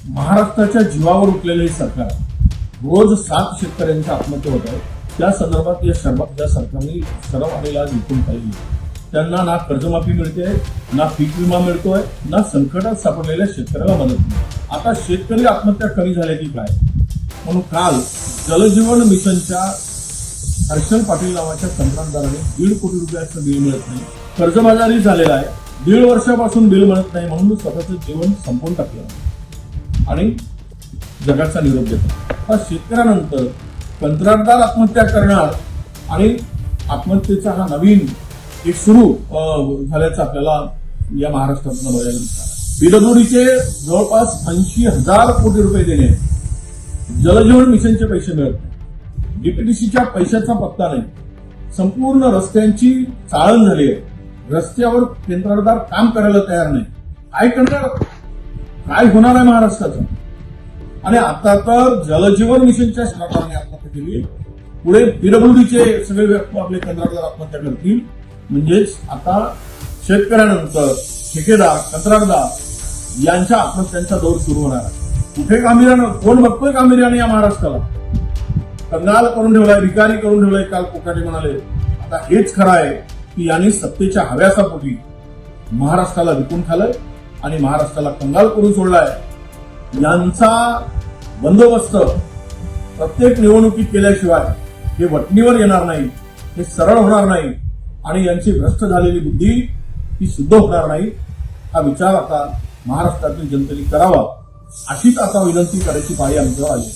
महाराष्ट्राच्या जीवावर उठलेलं हे सरकार रोज 7 शेतकऱ्यांच्या आत्महत्या होत आहे. त्या संदर्भात या सरकारने सर्व आलेला विकून पाहिजे. त्यांना ना कर्जमाफी मिळते, ना पीक विमा मिळतोय, ना संकटात सापडलेल्या शेतकऱ्याला मदत मिळते. आता शेतकरी आत्महत्या कमी झाल्या की काय म्हणून काल जलजीवन मिशनच्या हर्षल पाटील नावाच्या कंत्राटदाराने 1.5 कोटी रुपयाचं बिल मिळत नाही, कर्जबाजारी झालेला आहे, 1.5 वर्षापासून बिल मिळत नाही म्हणून स्वतःचं जीवन संपवून टाकलं आणि जगाचा निरोप देतो. आता शेतकऱ्यानंतर कंत्राटदार आत्महत्या करणार आणि आत्महत्येचा हा नवीन एक सुरू झाल्याचं आपल्याला या महाराष्ट्रातून बघायला मिळतात. पीडब्ल्यूडीचे जवळपास 80,000 कोटी रुपये देणे, जलजीवन मिशनचे पैसे मिळत नाही, डीपीडीसीच्या पैशाचा पत्ता नाही, संपूर्ण रस्त्यांची चाळण झाली आहे, रस्त्यावर कंत्राटदार काम करायला तयार नाही. काय करणार, काय होणार आहे महाराष्ट्राचं? आणि आता तर जलजीवन मिशनच्या सरकारने आत्महत्या केली, पुढे पीडब्ल्यूडीचे सगळे आपले कंत्राटदार आत्महत्या करतील. म्हणजेच आता शेतकऱ्यानंतर ठेकेदार, कंत्राटदार यांच्या आत्महत्यांचा दौर सुरू होणार आहे. कुठे गांभीर्यानं, कोण बघतोय गांभीर्याने या महाराष्ट्राला? कंगाल करून ठेवलाय, भिकारी करून ठेवलाय. काल कोकाटे म्हणाले आता हेच खरं आहे की यांनी सत्तेच्या हव्यासापोटी महाराष्ट्राला विकून खाल्लंय आणि महाराष्ट्राला कंगाल करून सोडलाय. यांचा बंदोबस्त प्रत्येक निवडणुकीत केल्याशिवाय हे वटणीवर येणार नाही, हे सरळ होणार नाही आणि यांची भ्रष्ट झालेली बुद्धी ही शुद्ध होणार नाही. हा विचार आता महाराष्ट्रातील जनतेने करावा, अशीच आता विनंती करायची पाळी आमच्यावर आली.